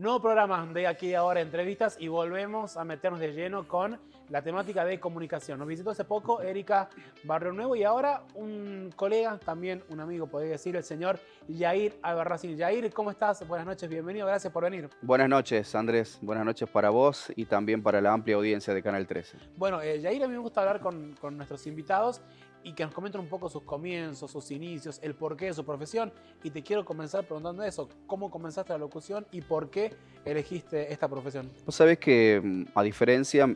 Nuevo programa de aquí ahora, entrevistas, y volvemos a meternos de lleno con la temática de comunicación. Nos visitó hace poco Erika Barrio Nuevo y ahora un colega, también un amigo, podría decir, el señor Yair Albarracín. Yair, ¿cómo estás? Buenas noches, bienvenido, gracias por venir. Buenas noches, Andrés. Buenas noches para vos y también para la amplia audiencia de Canal 13. Bueno, Yair, a mí me gusta hablar con nuestros invitados y que nos comenten un poco sus comienzos, sus inicios, el porqué de su profesión. Y te quiero comenzar preguntando eso, ¿cómo comenzaste la locución y por qué elegiste esta profesión? Vos sabés que, a diferencia,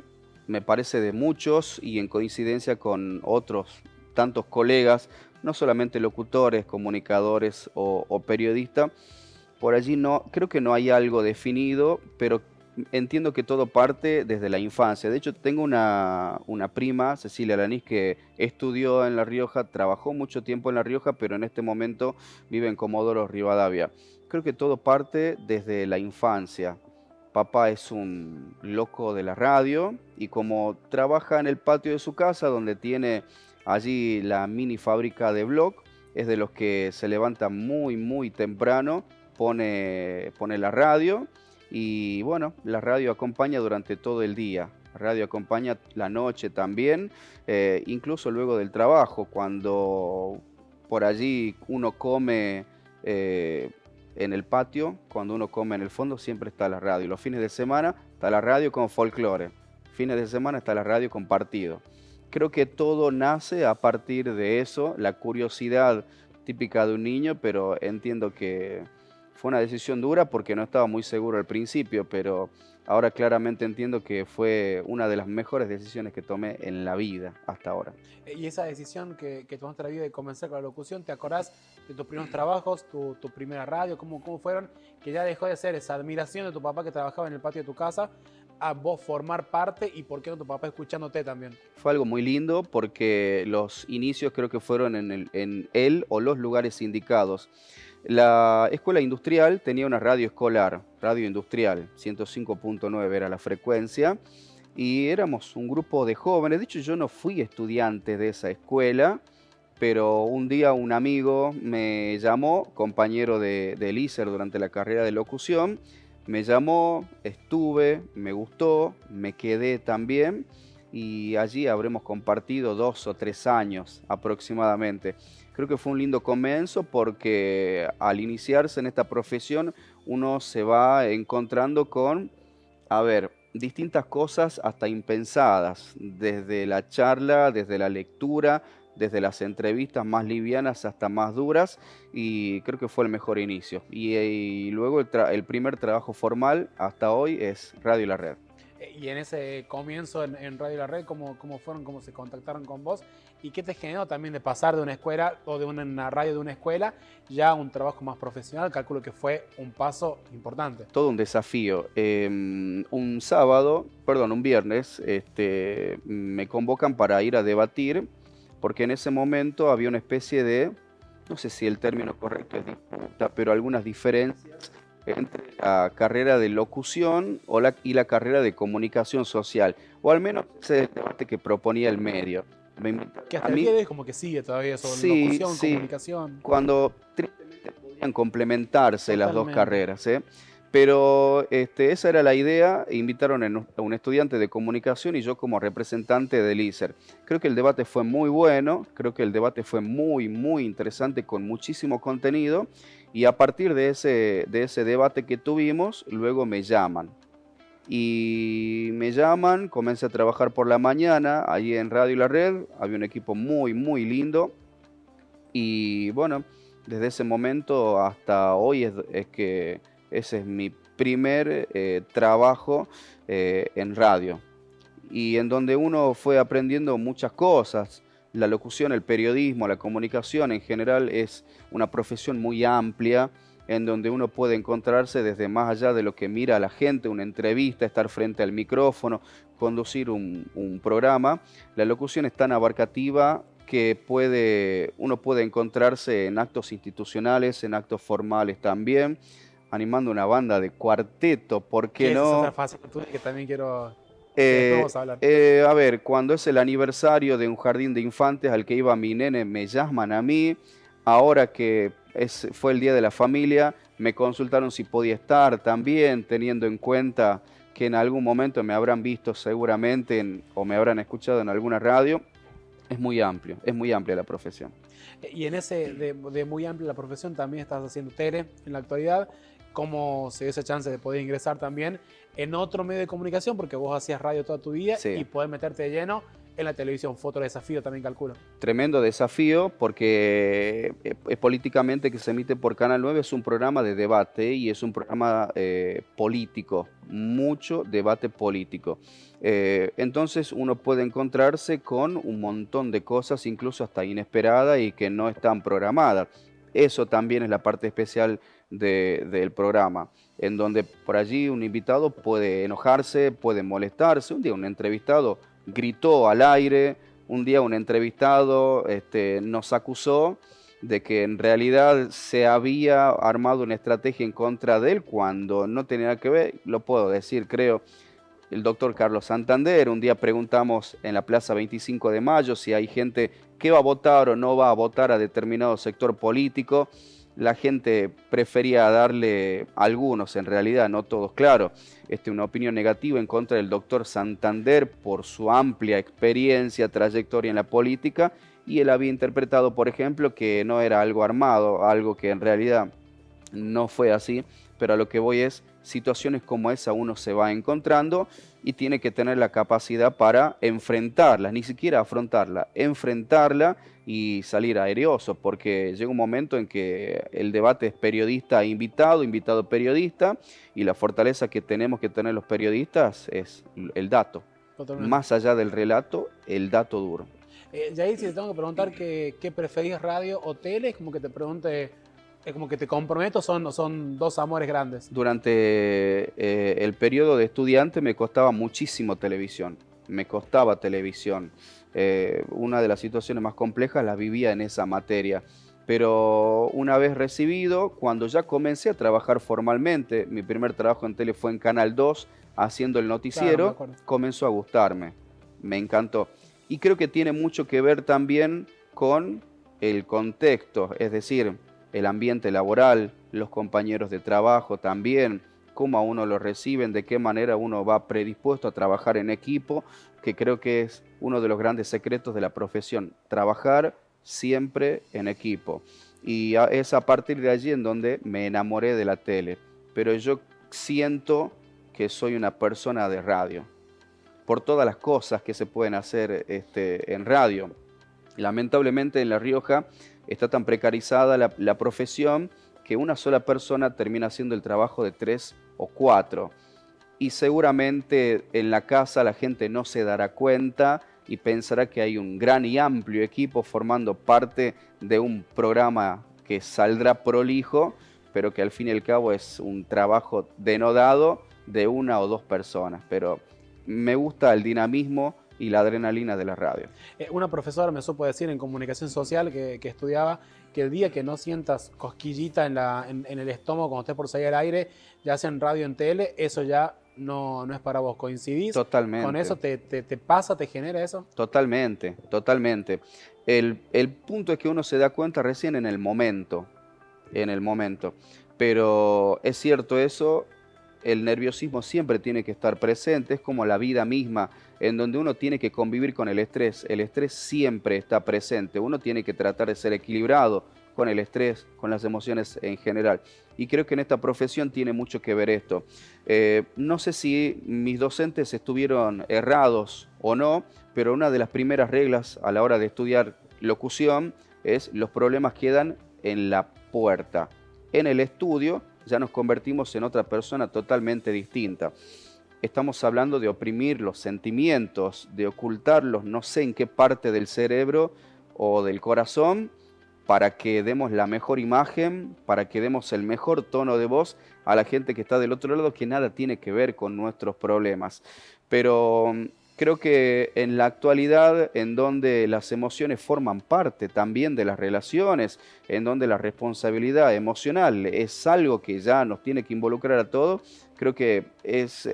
me parece de muchos y en coincidencia con otros tantos colegas, no solamente locutores, comunicadores o periodistas, por allí no, creo que no hay algo definido, pero entiendo que todo parte desde la infancia. De hecho, tengo una prima, Cecilia Lanís, que estudió en La Rioja, trabajó mucho tiempo en La Rioja, pero en este momento vive en Comodoro Rivadavia. Creo que todo parte desde la infancia. Papá es un loco de la radio y como trabaja en el patio de su casa, donde tiene allí la mini fábrica de blog, es de los que se levanta muy, muy temprano, pone la radio y bueno, la radio acompaña durante todo el día. La radio acompaña la noche también, incluso luego del trabajo, cuando por allí uno come en el patio, cuando uno come en el fondo, siempre está la radio. Los fines de semana está la radio con folclore. Fines de semana está la radio con partido. Creo que todo nace a partir de eso, la curiosidad típica de un niño, pero entiendo que fue una decisión dura porque no estaba muy seguro al principio, pero ahora claramente entiendo que fue una de las mejores decisiones que tomé en la vida hasta ahora. Y esa decisión que tomaste la vida de comenzar con la locución, ¿te acordás de tus primeros trabajos, tu primera radio, cómo fueron? Que ya dejó de ser esa admiración de tu papá que trabajaba en el patio de tu casa a vos formar parte y por qué no tu papá escuchándote también. Fue algo muy lindo porque los inicios creo que fueron en él o los lugares indicados. La escuela industrial tenía una radio escolar, radio industrial, 105.9 era la frecuencia, y éramos un grupo de jóvenes. De hecho, yo no fui estudiante de esa escuela, pero un día un amigo me llamó, compañero del ISER durante la carrera de locución, me llamó, estuve, me gustó, me quedé también y allí habremos compartido 2 o 3 años aproximadamente. Creo que fue un lindo comienzo porque al iniciarse en esta profesión uno se va encontrando con, a ver, distintas cosas hasta impensadas, desde la charla, desde la lectura, desde las entrevistas más livianas hasta más duras, y creo que fue el mejor inicio. Y luego el primer trabajo formal hasta hoy es Radio La Red. Y en ese comienzo en Radio La Red, ¿cómo fueron, cómo se contactaron con vos? ¿Y qué te generó también de pasar de una escuela o de una radio de una escuela ya a un trabajo más profesional? Calculo que fue un paso importante. Todo un desafío. Un viernes, me convocan para ir a debatir, porque en ese momento había una especie de, no sé si el término correcto es disputa, pero algunas diferencias entre la carrera de locución y la carrera de comunicación social, o al menos ese es el debate que proponía el medio. Me invitaron Que a hasta el mí, día de hoy como que sigue todavía eso, sí, locución, sí, comunicación. cuando tristemente podían complementarse las dos Totalmente. carreras, ¿eh? Pero esa era la idea, invitaron a un estudiante de comunicación y yo como representante del ISER. Creo que el debate fue muy bueno, creo que el debate fue muy, muy interesante, con muchísimo contenido, y a partir de ese debate que tuvimos, luego me llaman. Y me llaman, comencé a trabajar por la mañana, allí en Radio La Red, había un equipo muy, muy lindo, y bueno, desde ese momento hasta hoy es que ese es mi primer trabajo en radio. Y en donde uno fue aprendiendo muchas cosas. La locución, el periodismo, la comunicación en general es una profesión muy amplia, en donde uno puede encontrarse desde más allá de lo que mira a la gente, una entrevista, estar frente al micrófono, conducir un programa. La locución es tan abarcativa que uno puede encontrarse en actos institucionales, en actos formales también, animando una banda de cuarteto, ¿por qué Que esa es otra no? fase que también quiero, que después vamos a hablar. A ver, cuando es el aniversario de un jardín de infantes al que iba mi nene, me llaman a mí. ahora que fue el Día de la Familia, me consultaron si podía estar también, teniendo en cuenta que en algún momento me habrán visto seguramente o me habrán escuchado en alguna radio. Es muy amplia la profesión. Y en ese de muy amplia la profesión también estás haciendo tele en la actualidad. ¿Cómo se dio esa chance de poder ingresar también en otro medio de comunicación? Porque vos hacías radio toda tu vida Sí. y poder meterte de lleno en la televisión. Fue otro desafío también, calculo. Tremendo desafío porque políticamente que se emite por Canal 9 es un programa de debate y es un programa político, mucho debate político. Entonces uno puede encontrarse con un montón de cosas, incluso hasta inesperadas y que no están programadas. Eso también es la parte especial del programa, en donde por allí un invitado puede enojarse, puede molestarse. Un día un entrevistado gritó al aire, un día un entrevistado nos acusó de que en realidad se había armado una estrategia en contra de él cuando no tenía nada que ver. Lo puedo decir, creo. El doctor Carlos Santander, un día preguntamos en la Plaza 25 de Mayo si hay gente que va a votar o no va a votar a determinado sector político. La gente prefería darle, algunos en realidad, no todos, claro, una opinión negativa en contra del doctor Santander por su amplia experiencia, trayectoria en la política, y él había interpretado, por ejemplo, que no era algo armado, algo que en realidad no fue así, pero a lo que voy es, situaciones como esa uno se va encontrando y tiene que tener la capacidad para enfrentarlas, ni siquiera afrontarla, enfrentarla y salir airioso, porque llega un momento en que el debate es periodista invitado, invitado periodista, y la fortaleza que tenemos que tener los periodistas es el dato. Totalmente. Más allá del relato, el dato duro. Yair, si te tengo que preguntar qué preferís, radio o tele, es como que te pregunte, es como que te comprometo, son dos amores grandes. Durante el periodo de estudiante me costaba muchísimo televisión, me costaba televisión. Una de las situaciones más complejas las vivía en esa materia, pero una vez recibido, cuando ya comencé a trabajar formalmente, mi primer trabajo en tele fue en Canal 2, haciendo el noticiero, claro, comenzó a gustarme, me encantó. Y creo que tiene mucho que ver también con el contexto, es decir, el ambiente laboral, los compañeros de trabajo también, cómo a uno lo reciben, de qué manera uno va predispuesto a trabajar en equipo, que creo que es uno de los grandes secretos de la profesión, trabajar siempre en equipo. Y es a partir de allí en donde me enamoré de la tele, pero yo siento que soy una persona de radio, por todas las cosas que se pueden hacer en radio. Lamentablemente en La Rioja está tan precarizada la profesión que una sola persona termina haciendo el trabajo de 3 o 4. Y seguramente en la casa la gente no se dará cuenta y pensará que hay un gran y amplio equipo formando parte de un programa que saldrá prolijo, pero que al fin y al cabo es un trabajo denodado de una o dos personas. Pero me gusta el dinamismo y la adrenalina de la radio. Una profesora me supo decir en comunicación social que estudiaba que el día que no sientas cosquillita en el estómago cuando estés por salir al aire, ya sea en radio o en tele, eso ya no es para vos. ¿Coincidís? Totalmente. ¿Con eso te pasa, te genera eso? Totalmente, totalmente. El punto es que uno se da cuenta recién en el momento, pero es cierto eso. El nerviosismo siempre tiene que estar presente, es como la vida misma, en donde uno tiene que convivir con el estrés siempre está presente, uno tiene que tratar de ser equilibrado con el estrés, con las emociones en general. Y creo que en esta profesión tiene mucho que ver esto. No sé si mis docentes estuvieron errados o no, pero una de las primeras reglas a la hora de estudiar locución es los problemas quedan en la puerta. En el estudio ya nos convertimos en otra persona totalmente distinta. Estamos hablando de oprimir los sentimientos, de ocultarlos, no sé en qué parte del cerebro o del corazón, para que demos la mejor imagen, para que demos el mejor tono de voz a la gente que está del otro lado, que nada tiene que ver con nuestros problemas. Pero creo que en la actualidad, en donde las emociones forman parte también de las relaciones, en donde la responsabilidad emocional es algo que ya nos tiene que involucrar a todos, creo que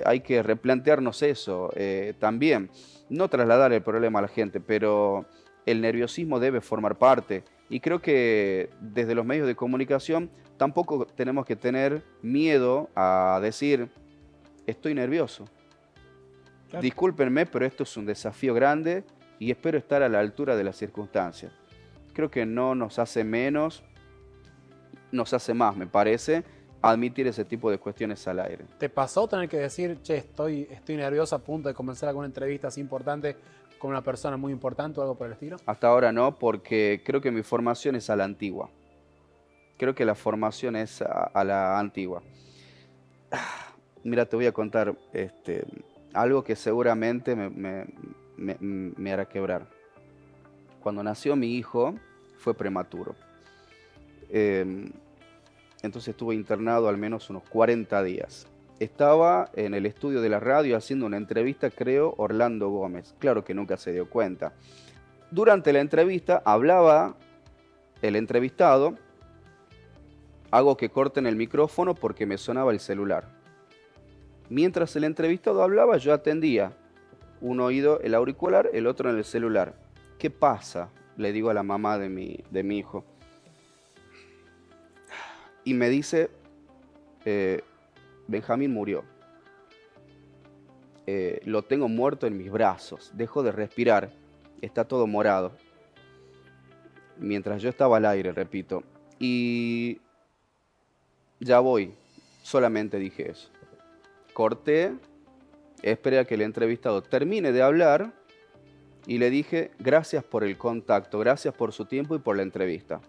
hay que replantearnos eso también. No trasladar el problema a la gente, pero el nerviosismo debe formar parte Y creo que desde los medios de comunicación tampoco tenemos que tener miedo a decir, estoy nervioso. Claro. Discúlpenme, pero esto es un desafío grande y espero estar a la altura de las circunstancias. Creo que no nos hace menos, nos hace más, me parece, admitir ese tipo de cuestiones al aire. ¿Te pasó tener que decir, che, estoy nervioso a punto de comenzar alguna entrevista así importante con una persona muy importante o algo por el estilo? Hasta ahora no, porque creo que mi formación es a la antigua. Creo que la formación es a la antigua. Mira, te voy a contar algo que seguramente me hará quebrar. Cuando nació mi hijo, fue prematuro. Entonces estuve internado al menos unos 40 días. Estaba en el estudio de la radio haciendo una entrevista, creo, Orlando Gómez. Claro que nunca se dio cuenta. Durante la entrevista hablaba el entrevistado. Hago que corten el micrófono porque me sonaba el celular. Mientras el entrevistado hablaba, yo atendía. Un oído el auricular, el otro en el celular. ¿Qué pasa?, le digo a la mamá de mi hijo. Y me dice, Benjamín murió. Lo tengo muerto en mis brazos. Dejó de respirar. Está todo morado. Mientras yo estaba al aire, repito. Y ya voy. Solamente dije eso. Corté. Esperé a que el entrevistado termine de hablar. Y le dije, gracias por el contacto, gracias por su tiempo y por la entrevista.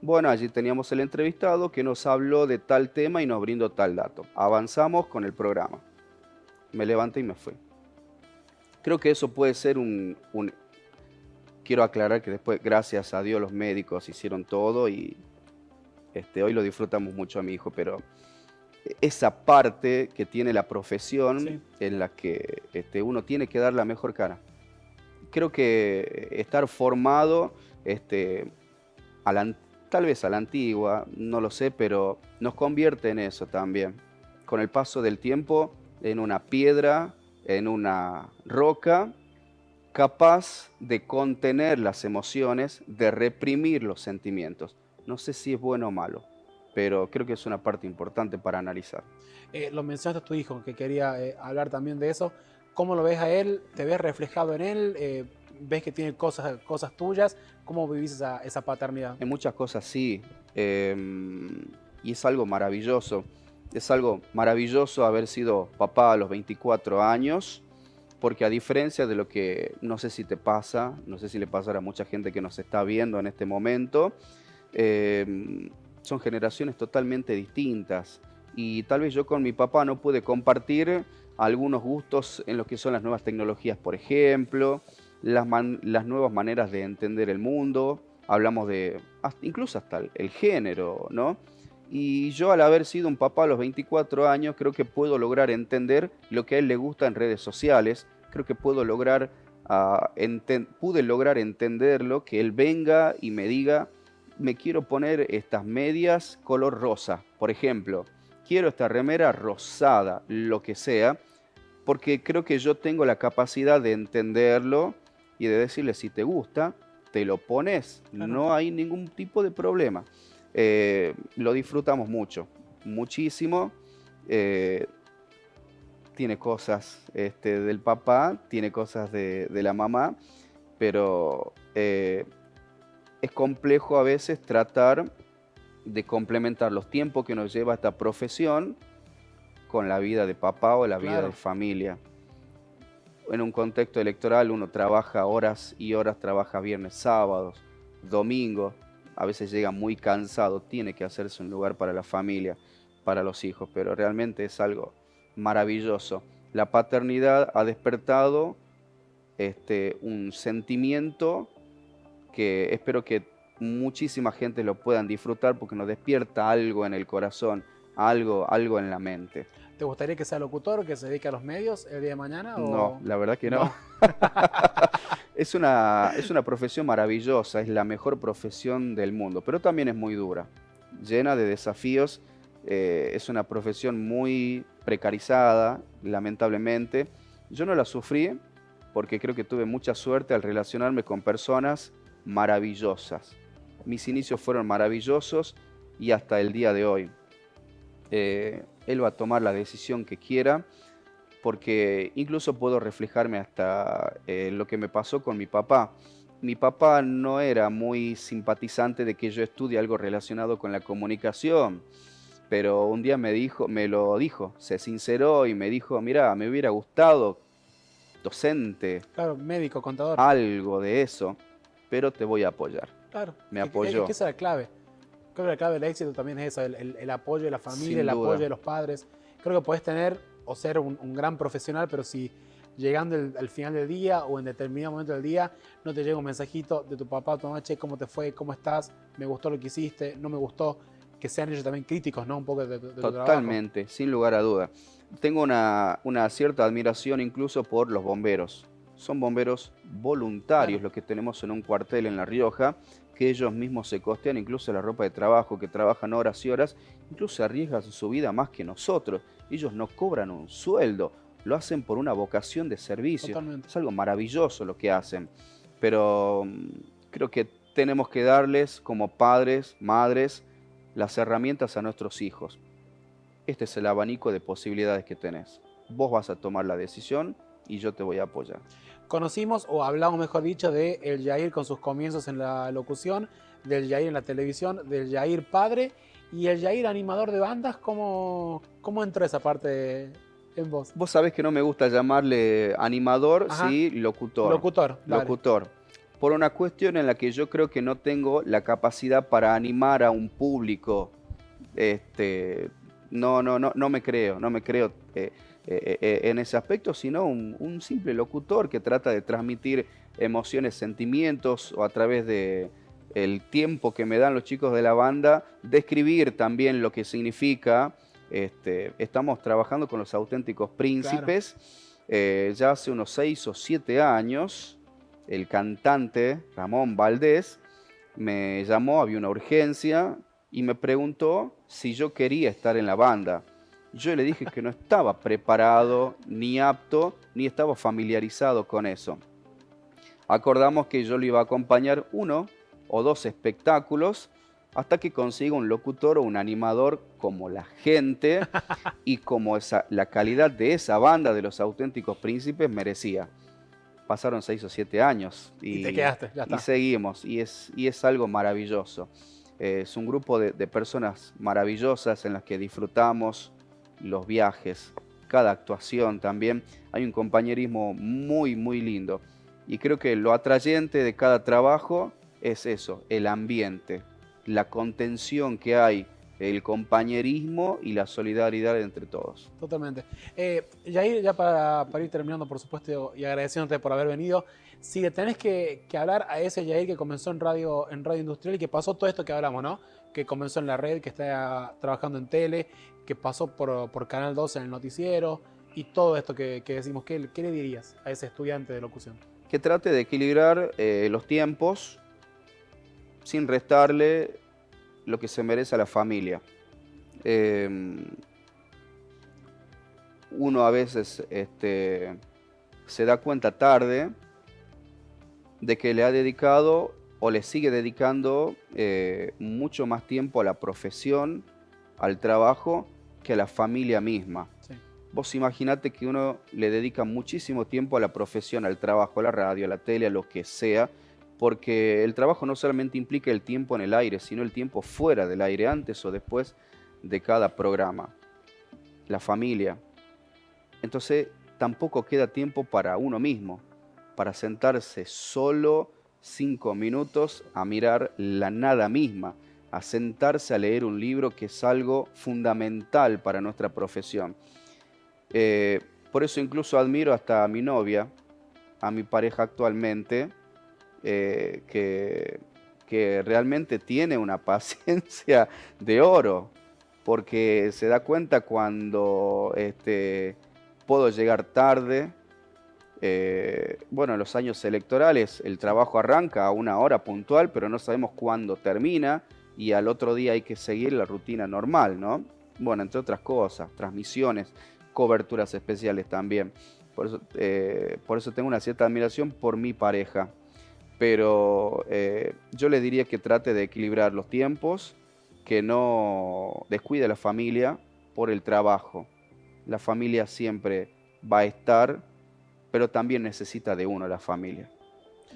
Bueno, allí teníamos el entrevistado que nos habló de tal tema y nos brindó tal dato. Avanzamos con el programa. Me levanté y me fui. Creo que eso puede ser Quiero aclarar que después, gracias a Dios, los médicos hicieron todo y hoy lo disfrutamos mucho a mi hijo, pero esa parte que tiene la profesión, sí, en la que uno tiene que dar la mejor cara. Creo que estar formado, tal vez a la antigua, no lo sé, pero nos convierte en eso también. Con el paso del tiempo, en una piedra, en una roca, capaz de contener las emociones, de reprimir los sentimientos. No sé si es bueno o malo, pero creo que es una parte importante para analizar. Lo mencionaste a tu hijo, que quería hablar también de eso. ¿Cómo lo ves a él? ¿Te ves reflejado en él? ¿Ves que tiene cosas tuyas? ¿Cómo vivís esa paternidad? En muchas cosas sí, y es algo maravilloso. Es algo maravilloso haber sido papá a los 24 años, porque a diferencia de lo que no sé si te pasa, no sé si le pasará a mucha gente que nos está viendo en este momento, son generaciones totalmente distintas. Y tal vez yo con mi papá no pude compartir algunos gustos en lo que son las nuevas tecnologías, por ejemplo, las nuevas maneras de entender el mundo, hablamos de incluso hasta el género, ¿no? Y yo, al haber sido un papá a los 24 años, creo que puedo lograr entender lo que a él le gusta en redes sociales, creo que pude lograr entenderlo, que él venga y me diga, me quiero poner estas medias color rosa, por ejemplo, quiero esta remera rosada, lo que sea, porque creo que yo tengo la capacidad de entenderlo y de decirle, si te gusta, te lo pones, claro, no hay ningún tipo de problema. Lo disfrutamos mucho, muchísimo. Tiene cosas del papá, tiene cosas de la mamá, pero es complejo a veces tratar de complementar los tiempos que nos lleva esta profesión con la vida de papá o la vida de familia. En un contexto electoral uno trabaja horas y horas, trabaja viernes, sábados, domingos, a veces llega muy cansado, tiene que hacerse un lugar para la familia, para los hijos, pero realmente es algo maravilloso. La paternidad ha despertado un sentimiento que espero que muchísima gente lo puedan disfrutar porque nos despierta algo en el corazón, algo en la mente. ¿Te gustaría que sea locutor, que se dedique a los medios el día de mañana? No, la verdad que no. Es una profesión maravillosa, es la mejor profesión del mundo, pero también es muy dura, llena de desafíos. Es una profesión muy precarizada, lamentablemente. Yo no la sufrí porque creo que tuve mucha suerte al relacionarme con personas maravillosas. mis inicios fueron maravillosos y hasta el día de hoy. Él va a tomar la decisión que quiera, porque incluso puedo reflejarme hasta lo que me pasó con mi papá. Mi papá no era muy simpatizante de que yo estudie algo relacionado con la comunicación, pero un día me lo dijo, se sinceró y me dijo, mira, me hubiera gustado docente, Claro, médico, contador. algo de eso, pero te voy a apoyar. Claro, Me es apoyó, que esa es la clave. Creo que la clave del éxito también es eso, el apoyo de la familia, sin el apoyo duda. de los padres. Creo que puedes tener o ser un gran profesional, pero si llegando al final del día o en determinado momento del día no te llega un mensajito de tu papá o tu mamá, che, ¿cómo te fue? ¿Cómo estás? ¿Me gustó lo que hiciste? ¿No me gustó? Que sean ellos también críticos, ¿no? Un poco de tu trabajo. Totalmente, sin lugar a duda. Tengo una cierta admiración incluso por los bomberos. Son bomberos voluntarios Claro. los que tenemos en un cuartel en La Rioja, que ellos mismos se costean incluso la ropa de trabajo, que trabajan horas y horas, incluso arriesgan su vida más que nosotros. Ellos no cobran un sueldo, lo hacen por una vocación de servicio. Totalmente. Es algo maravilloso lo que hacen, pero creo que tenemos que darles como padres, madres, las herramientas a nuestros hijos. Este es el abanico de posibilidades que tenés. Vos vas a tomar la decisión y yo te voy a apoyar. Conocimos, o hablamos mejor dicho, de el Yair con sus comienzos en la locución, del Yair en la televisión, del Yair padre y el Yair animador de bandas. ¿Cómo entró esa parte en vos? Vos sabés que no me gusta llamarle animador, Ajá. sí, locutor. Locutor, dale. Locutor. Por una cuestión en la que yo creo que no tengo la capacidad para animar a un público. No me creo en ese aspecto, sino un simple locutor que trata de transmitir emociones, sentimientos, o a través de el tiempo que me dan los chicos de la banda, describir también lo que significa. Estamos trabajando con los Auténticos Príncipes. Ya hace unos 6 o 7 años, el cantante Ramón Valdés me llamó, había una urgencia, y me preguntó si yo quería estar en la banda. Yo le dije que no estaba preparado, ni apto, ni estaba familiarizado con eso. Acordamos que yo lo iba a acompañar 1 o 2 espectáculos hasta que consiga un locutor o un animador como la gente y como la calidad de esa banda de los Auténticos Príncipes merecía. Pasaron 6 o 7 años Y te quedaste, ya está. y seguimos, y es algo maravilloso. Es un grupo de personas maravillosas en las que disfrutamos los viajes, cada actuación también. Hay un compañerismo muy, muy lindo. Y creo que lo atrayente de cada trabajo es eso, el ambiente, la contención que hay, el compañerismo y la solidaridad entre todos. Totalmente. Yair, ya para ir terminando, por supuesto, y agradeciéndote por haber venido, si le tenés que hablar a ese Yair que comenzó en radio industrial y que pasó todo esto que hablamos, ¿no? Que comenzó en la red, que está trabajando en tele, que pasó por Canal 12 en el noticiero y todo esto que decimos, ¿qué le dirías a ese estudiante de locución? Que trate de equilibrar los tiempos sin restarle lo que se merece a la familia. Uno a veces se da cuenta tarde de que le ha dedicado o le sigue dedicando mucho más tiempo a la profesión, al trabajo, que a la familia misma. Sí. Vos imaginate que uno le dedica muchísimo tiempo a la profesión, al trabajo, a la radio, a la tele, a lo que sea, porque el trabajo no solamente implica el tiempo en el aire, sino el tiempo fuera del aire, antes o después de cada programa. La familia. Entonces tampoco queda tiempo para uno mismo, para sentarse solo 5 minutos a mirar la nada misma, a sentarse a leer un libro, que es algo fundamental para nuestra profesión. Por eso incluso admiro hasta a mi novia, a mi pareja actualmente, que realmente tiene una paciencia de oro, porque se da cuenta cuando puedo llegar tarde. Bueno, en los años electorales el trabajo arranca a una hora puntual, pero no sabemos cuándo termina, y al otro día hay que seguir la rutina normal, ¿no? Bueno, entre otras cosas, transmisiones, coberturas especiales también. Por eso tengo una cierta admiración por mi pareja, pero yo le diría que trate de equilibrar los tiempos, que no descuide a la familia por el trabajo. La familia siempre va a estar, pero también necesita de uno la familia.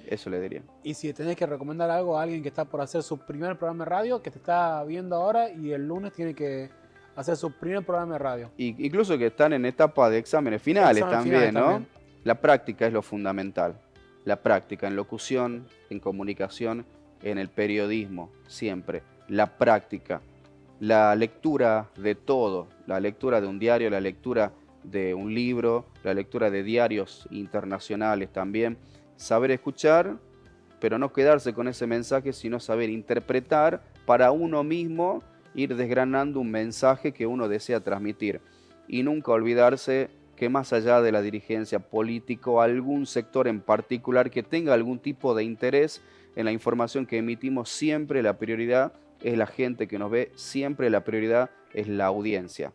Eso le diría. Y si tenés que recomendar algo a alguien que está por hacer su primer programa de radio, que te está viendo ahora y el lunes tiene que hacer su primer programa de radio. Y incluso que están en etapa de exámenes finales también, ¿no? También. La práctica es lo fundamental. La práctica en locución, en comunicación, en el periodismo, siempre. La práctica, la lectura de todo, la lectura de un diario, la lectura de un libro, la lectura de diarios internacionales también. Saber escuchar, pero no quedarse con ese mensaje, sino saber interpretar para uno mismo, ir desgranando un mensaje que uno desea transmitir. Y nunca olvidarse que más allá de la dirigencia política, algún sector en particular que tenga algún tipo de interés en la información que emitimos, siempre la prioridad es la gente que nos ve, siempre la prioridad es la audiencia.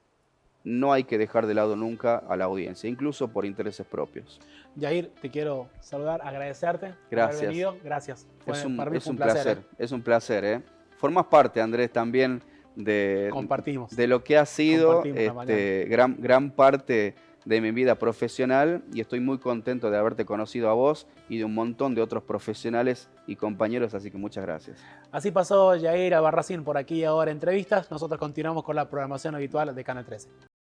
No hay que dejar de lado nunca a la audiencia, incluso por intereses propios. Yair, te quiero saludar, agradecerte por Gracias. haber venido. Gracias. Para mí fue un placer. Es un placer. Formas parte, Andrés, también de lo que ha sido gran parte de mi vida profesional, y estoy muy contento de haberte conocido a vos y de un montón de otros profesionales y compañeros, así que muchas gracias. Así pasó Yair Albarracín por aquí ahora entrevistas. Nosotros continuamos con la programación habitual de Canal 13.